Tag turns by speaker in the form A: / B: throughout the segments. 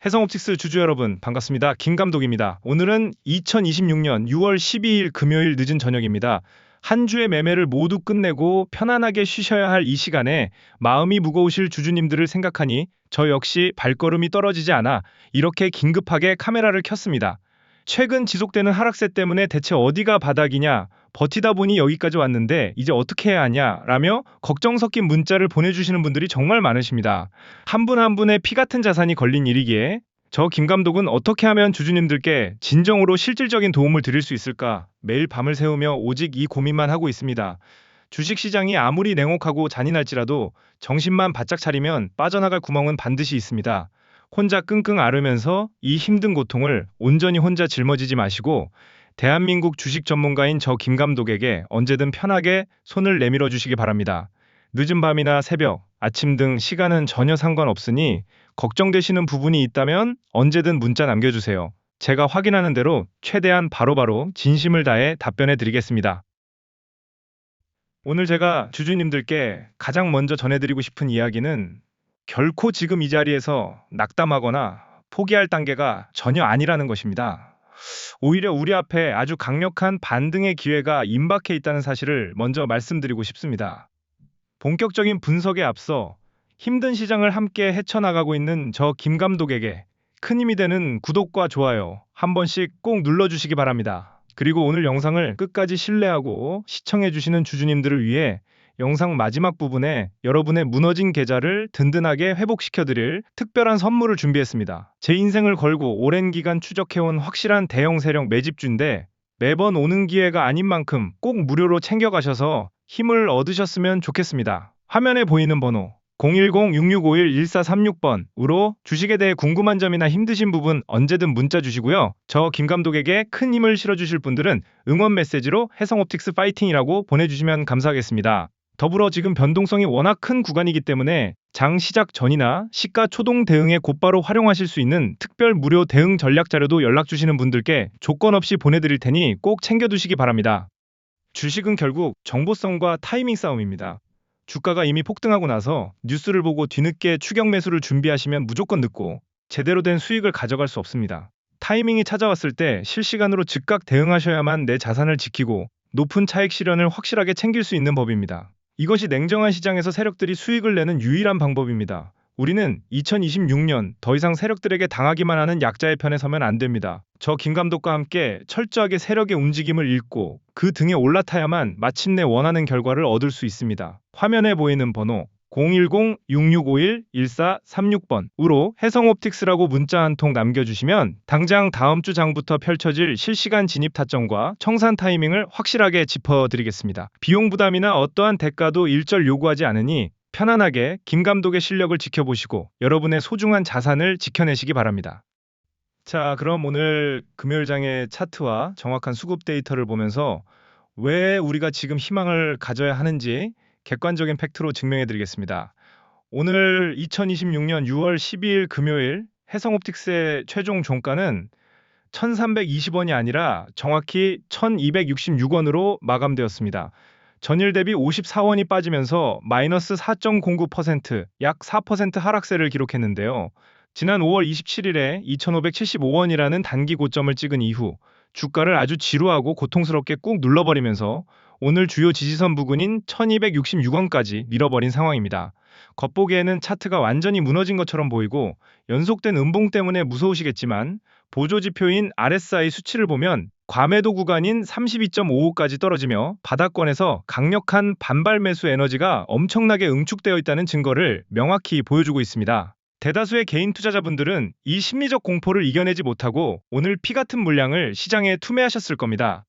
A: 해성옵틱스 주주 여러분 반갑습니다. 김 감독입니다. 오늘은 2026년 6월 12일 금요일 늦은 저녁입니다. 한 주의 매매를 모두 끝내고 편안하게 쉬셔야 할 이 시간에 마음이 무거우실 주주님들을 생각하니 저 역시 발걸음이 떨어지지 않아 이렇게 긴급하게 카메라를 켰습니다. 최근 지속되는 하락세 때문에 대체 어디가 바닥이냐, 버티다 보니 여기까지 왔는데 이제 어떻게 해야 하냐 라며 걱정 섞인 문자를 보내주시는 분들이 정말 많으십니다. 한 분 한 분의 피 같은 자산이 걸린 일이기에 저 김 감독은 어떻게 하면 주주님들께 진정으로 실질적인 도움을 드릴 수 있을까 매일 밤을 새우며 오직 이 고민만 하고 있습니다. 주식시장이 아무리 냉혹하고 잔인할지라도 정신만 바짝 차리면 빠져나갈 구멍은 반드시 있습니다. 혼자 끙끙 앓으면서 이 힘든 고통을 온전히 혼자 짊어지지 마시고 대한민국 주식 전문가인 저 김 감독에게 언제든 편하게 손을 내밀어 주시기 바랍니다. 늦은 밤이나 새벽, 아침 등 시간은 전혀 상관없으니 걱정되시는 부분이 있다면 언제든 문자 남겨주세요. 제가 확인하는 대로 최대한 바로바로 진심을 다해 답변해 드리겠습니다. 오늘 제가 주주님들께 가장 먼저 전해드리고 싶은 이야기는 결코 지금 이 자리에서 낙담하거나 포기할 단계가 전혀 아니라는 것입니다. 오히려 우리 앞에 아주 강력한 반등의 기회가 임박해 있다는 사실을 먼저 말씀드리고 싶습니다. 본격적인 분석에 앞서 힘든 시장을 함께 헤쳐나가고 있는 저 김 감독에게 큰 힘이 되는 구독과 좋아요 한 번씩 꼭 눌러주시기 바랍니다. 그리고 오늘 영상을 끝까지 신뢰하고 시청해주시는 주주님들을 위해 영상 마지막 부분에 여러분의 무너진 계좌를 든든하게 회복시켜드릴 특별한 선물을 준비했습니다. 제 인생을 걸고 오랜 기간 추적해온 확실한 대형 세력 매집주인데 매번 오는 기회가 아닌 만큼 꼭 무료로 챙겨가셔서 힘을 얻으셨으면 좋겠습니다. 화면에 보이는 번호 010-6651-1436번으로 주식에 대해 궁금한 점이나 힘드신 부분 언제든 문자 주시고요. 저 김 감독에게 큰 힘을 실어주실 분들은 응원 메시지로 해성옵틱스 파이팅이라고 보내주시면 감사하겠습니다. 더불어 지금 변동성이 워낙 큰 구간이기 때문에 장 시작 전이나 시가 초동 대응에 곧바로 활용하실 수 있는 특별 무료 대응 전략 자료도 연락 주시는 분들께 조건 없이 보내드릴 테니 꼭 챙겨두시기 바랍니다. 주식은 결국 정보성과 타이밍 싸움입니다. 주가가 이미 폭등하고 나서 뉴스를 보고 뒤늦게 추격 매수를 준비하시면 무조건 늦고 제대로 된 수익을 가져갈 수 없습니다. 타이밍이 찾아왔을 때 실시간으로 즉각 대응하셔야만 내 자산을 지키고 높은 차익 실현을 확실하게 챙길 수 있는 법입니다. 이것이 냉정한 시장에서 세력들이 수익을 내는 유일한 방법입니다. 우리는 2026년 더 이상 세력들에게 당하기만 하는 약자의 편에 서면 안 됩니다. 저 김 감독과 함께 철저하게 세력의 움직임을 읽고 그 등에 올라타야만 마침내 원하는 결과를 얻을 수 있습니다. 화면에 보이는 번호 010-6651-1436번으로 해성옵틱스라고 문자 한 통 남겨주시면 당장 다음 주 장부터 펼쳐질 실시간 진입 타점과 청산 타이밍을 확실하게 짚어드리겠습니다. 비용 부담이나 어떠한 대가도 일절 요구하지 않으니 편안하게 김 감독의 실력을 지켜보시고 여러분의 소중한 자산을 지켜내시기 바랍니다. 자, 그럼 오늘 금요일장의 차트와 정확한 수급 데이터를 보면서 왜 우리가 지금 희망을 가져야 하는지 객관적인 팩트로 증명해 드리겠습니다. 오늘 2026년 6월 12일 금요일 해성옵틱스의 최종 종가는 1320원이 아니라 정확히 1266원으로 마감되었습니다. 전일 대비 54원이 빠지면서 마이너스 4.09%, 약 4% 하락세를 기록했는데요. 지난 5월 27일에 2575원이라는 단기 고점을 찍은 이후 주가를 아주 지루하고 고통스럽게 꾹 눌러버리면서 오늘 주요 지지선 부근인 1266원까지 밀어버린 상황입니다. 겉보기에는 차트가 완전히 무너진 것처럼 보이고 연속된 음봉 때문에 무서우시겠지만 보조지표인 RSI 수치를 보면 과매도 구간인 32.55까지 떨어지며 바닥권에서 강력한 반발 매수 에너지가 엄청나게 응축되어 있다는 증거를 명확히 보여주고 있습니다. 대다수의 개인 투자자분들은 이 심리적 공포를 이겨내지 못하고 오늘 피 같은 물량을 시장에 투매하셨을 겁니다.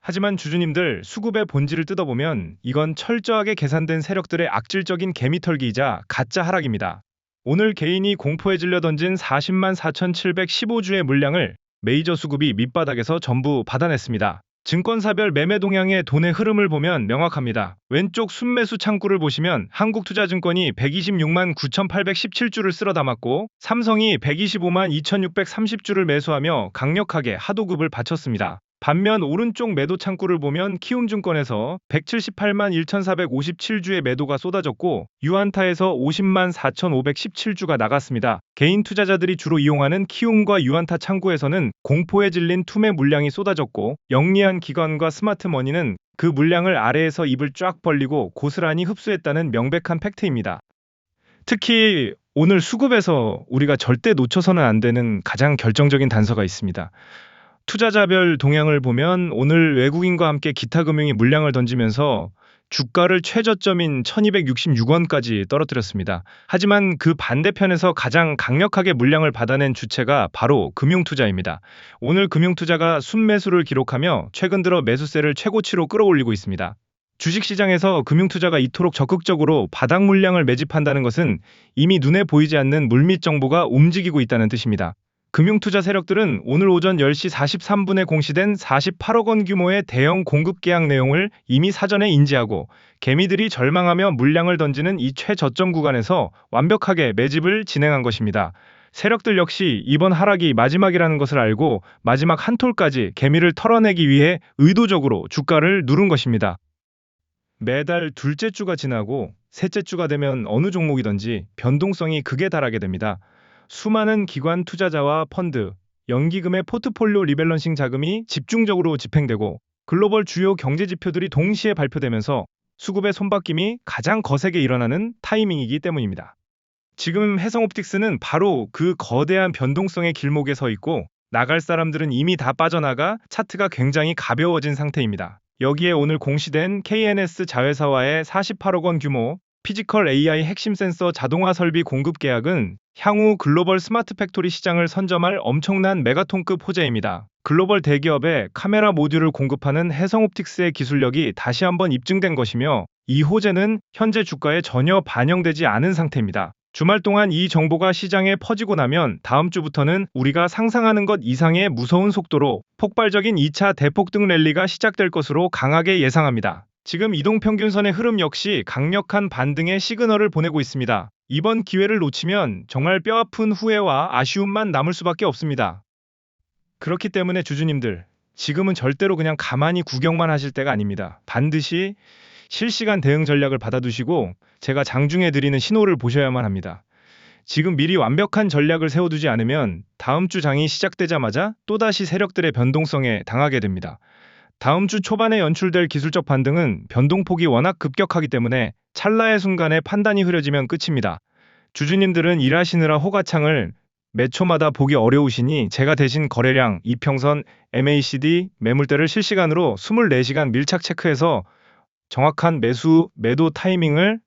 A: 하지만 주주님들, 수급의 본질을 뜯어보면 이건 철저하게 계산된 세력들의 악질적인 개미털기이자 가짜 하락입니다. 오늘 개인이 공포에 질려 던진 40만 4,715주의 물량을 메이저 수급이 밑바닥에서 전부 받아냈습니다. 증권사별 매매 동향의 돈의 흐름을 보면 명확합니다. 왼쪽 순매수 창구를 보시면 한국투자증권이 126만 9,817주를 쓸어 담았고 삼성이 125만 2,630주를 매수하며 강력하게 하도급을 바쳤습니다. 반면 오른쪽 매도 창구를 보면 키움증권에서 178만 1,457주의 매도가 쏟아졌고 유한타에서 50만 4,517주가 나갔습니다. 개인 투자자들이 주로 이용하는 키움과 유한타 창구에서는 공포에 질린 투매 물량이 쏟아졌고 영리한 기관과 스마트머니는 그 물량을 아래에서 입을 쫙 벌리고 고스란히 흡수했다는 명백한 팩트입니다. 특히 오늘 수급에서 우리가 절대 놓쳐서는 안 되는 가장 결정적인 단서가 있습니다. 투자자별 동향을 보면 오늘 외국인과 함께 기타 금융이 물량을 던지면서 주가를 최저점인 1266원까지 떨어뜨렸습니다. 하지만 그 반대편에서 가장 강력하게 물량을 받아낸 주체가 바로 금융투자입니다. 오늘 금융투자가 순매수를 기록하며 최근 들어 매수세를 최고치로 끌어올리고 있습니다. 주식시장에서 금융투자가 이토록 적극적으로 바닥 물량을 매집한다는 것은 이미 눈에 보이지 않는 물밑 정보가 움직이고 있다는 뜻입니다. 금융투자 세력들은 오늘 오전 10시 43분에 공시된 48억 원 규모의 대형 공급 계약 내용을 이미 사전에 인지하고 개미들이 절망하며 물량을 던지는 이 최저점 구간에서 완벽하게 매집을 진행한 것입니다. 세력들 역시 이번 하락이 마지막이라는 것을 알고 마지막 한 톨까지 개미를 털어내기 위해 의도적으로 주가를 누른 것입니다. 매달 둘째 주가 지나고 셋째 주가 되면 어느 종목이든지 변동성이 극에 달하게 됩니다. 수많은 기관 투자자와 펀드, 연기금의 포트폴리오 리밸런싱 자금이 집중적으로 집행되고 글로벌 주요 경제 지표들이 동시에 발표되면서 수급의 손바뀜이 가장 거세게 일어나는 타이밍이기 때문입니다. 지금 해성옵틱스는 바로 그 거대한 변동성의 길목에 서 있고 나갈 사람들은 이미 다 빠져나가 차트가 굉장히 가벼워진 상태입니다. 여기에 오늘 공시된 KNS 자회사와의 48억 원 규모 피지컬 AI 핵심 센서 자동화 설비 공급 계약은 향후 글로벌 스마트 팩토리 시장을 선점할 엄청난 메가톤급 호재입니다. 글로벌 대기업에 카메라 모듈을 공급하는 해성옵틱스의 기술력이 다시 한번 입증된 것이며 이 호재는 현재 주가에 전혀 반영되지 않은 상태입니다. 주말 동안 이 정보가 시장에 퍼지고 나면 다음 주부터는 우리가 상상하는 것 이상의 무서운 속도로 폭발적인 2차 대폭등 랠리가 시작될 것으로 강하게 예상합니다. 지금 이동평균선의 흐름 역시 강력한 반등의 시그널을 보내고 있습니다. 이번 기회를 놓치면 정말 뼈아픈 후회와 아쉬움만 남을 수밖에 없습니다. 그렇기 때문에 주주님들, 지금은 절대로 그냥 가만히 구경만 하실 때가 아닙니다. 반드시 실시간 대응 전략을 받아두시고 제가 장중에 드리는 신호를 보셔야만 합니다. 지금 미리 완벽한 전략을 세워두지 않으면 다음 주 장이 시작되자마자 또다시 세력들의 변동성에 당하게 됩니다. 다음 주 초반에 연출될 기술적 반등은 변동폭이 워낙 급격하기 때문에 찰나의 순간에 판단이 흐려지면 끝입니다. 주주님들은 일하시느라 호가창을 매 초마다 보기 어려우시니 제가 대신 거래량, 이평선, MACD, 매물대를 실시간으로 24시간 밀착 체크해서 정확한 매수, 매도 타이밍을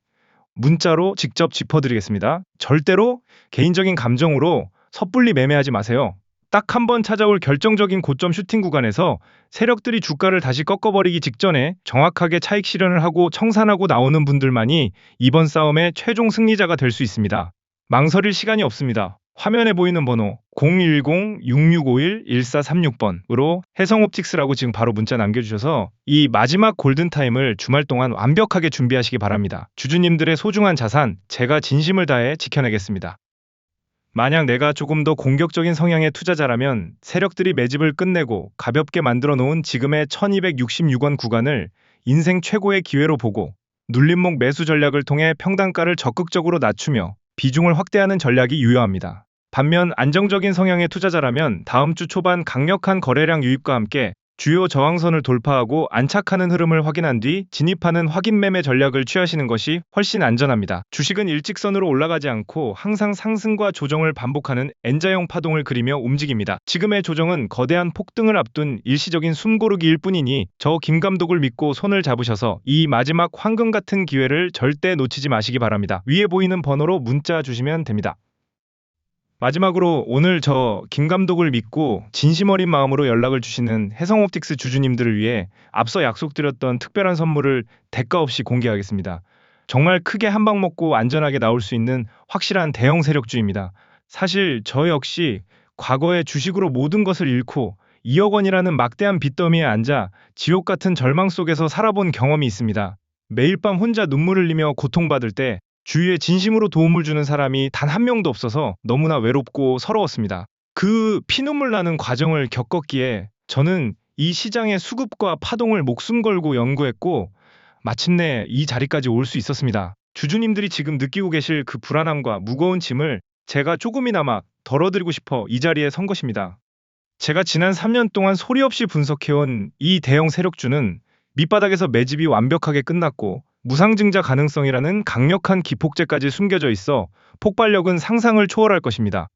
A: 문자로 직접 짚어드리겠습니다. 절대로 개인적인 감정으로 섣불리 매매하지 마세요. 딱 한 번 찾아올 결정적인 고점 슈팅 구간에서 세력들이 주가를 다시 꺾어버리기 직전에 정확하게 차익 실현을 하고 청산하고 나오는 분들만이 이번 싸움의 최종 승리자가 될 수 있습니다. 망설일 시간이 없습니다. 화면에 보이는 번호 010-6651-1436번으로 해성옵틱스라고 지금 바로 문자 남겨주셔서 이 마지막 골든타임을 주말 동안 완벽하게 준비하시기 바랍니다. 주주님들의 소중한 자산, 제가 진심을 다해 지켜내겠습니다. 만약 내가 조금 더 공격적인 성향의 투자자라면 세력들이 매집을 끝내고 가볍게 만들어 놓은 지금의 1266원 구간을 인생 최고의 기회로 보고 눌림목 매수 전략을 통해 평단가를 적극적으로 낮추며 비중을 확대하는 전략이 유효합니다. 반면 안정적인 성향의 투자자라면 다음 주 초반 강력한 거래량 유입과 함께 주요 저항선을 돌파하고 안착하는 흐름을 확인한 뒤 진입하는 확인 매매 전략을 취하시는 것이 훨씬 안전합니다. 주식은 일직선으로 올라가지 않고 항상 상승과 조정을 반복하는 N자형 파동을 그리며 움직입니다. 지금의 조정은 거대한 폭등을 앞둔 일시적인 숨고르기일 뿐이니 저 김감독을 믿고 손을 잡으셔서 이 마지막 황금 같은 기회를 절대 놓치지 마시기 바랍니다. 위에 보이는 번호로 문자 주시면 됩니다. 마지막으로 오늘 저 김감독을 믿고 진심 어린 마음으로 연락을 주시는 해성옵틱스 주주님들을 위해 앞서 약속드렸던 특별한 선물을 대가 없이 공개하겠습니다. 정말 크게 한 방 먹고 안전하게 나올 수 있는 확실한 대형 세력주입니다. 사실 저 역시 과거에 주식으로 모든 것을 잃고 2억 원이라는 막대한 빚더미에 앉아 지옥 같은 절망 속에서 살아본 경험이 있습니다. 매일 밤 혼자 눈물 흘리며 고통받을 때 주위에 진심으로 도움을 주는 사람이 단 한 명도 없어서 너무나 외롭고 서러웠습니다. 그 피눈물 나는 과정을 겪었기에 저는 이 시장의 수급과 파동을 목숨 걸고 연구했고 마침내 이 자리까지 올 수 있었습니다. 주주님들이 지금 느끼고 계실 그 불안함과 무거운 짐을 제가 조금이나마 덜어드리고 싶어 이 자리에 선 것입니다. 제가 지난 3년 동안 소리 없이 분석해온 이 대형 세력주는 밑바닥에서 매집이 완벽하게 끝났고 무상증자 가능성이라는 강력한 기폭제까지 숨겨져 있어 폭발력은 상상을 초월할 것입니다.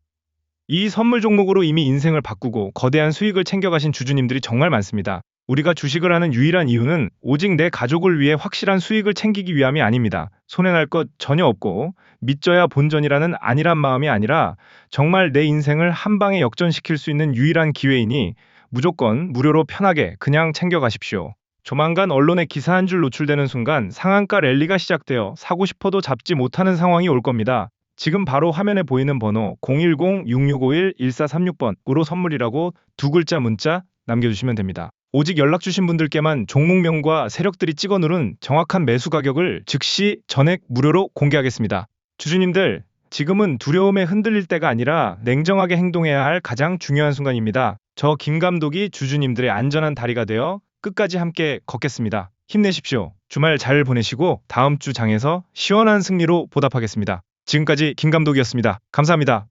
A: 이 선물 종목으로 이미 인생을 바꾸고 거대한 수익을 챙겨가신 주주님들이 정말 많습니다. 우리가 주식을 하는 유일한 이유는 오직 내 가족을 위해 확실한 수익을 챙기기 위함이 아닙니다. 손해날 것 전혀 없고 믿져야 본전이라는 안일한 마음이 아니라 정말 내 인생을 한 방에 역전시킬 수 있는 유일한 기회이니 무조건 무료로 편하게 그냥 챙겨가십시오. 조만간 언론에 기사 한 줄 노출되는 순간 상한가 랠리가 시작되어 사고 싶어도 잡지 못하는 상황이 올 겁니다. 지금 바로 화면에 보이는 번호 010-6651-1436번으로 선물이라고 두 글자 문자 남겨주시면 됩니다. 오직 연락 주신 분들께만 종목명과 세력들이 찍어 누른 정확한 매수 가격을 즉시 전액 무료로 공개하겠습니다. 주주님들, 지금은 두려움에 흔들릴 때가 아니라 냉정하게 행동해야 할 가장 중요한 순간입니다. 저 김 감독이 주주님들의 안전한 다리가 되어 끝까지 함께 걷겠습니다. 힘내십시오. 주말 잘 보내시고 다음 주 장에서 시원한 승리로 보답하겠습니다. 지금까지 김 감독이었습니다. 감사합니다.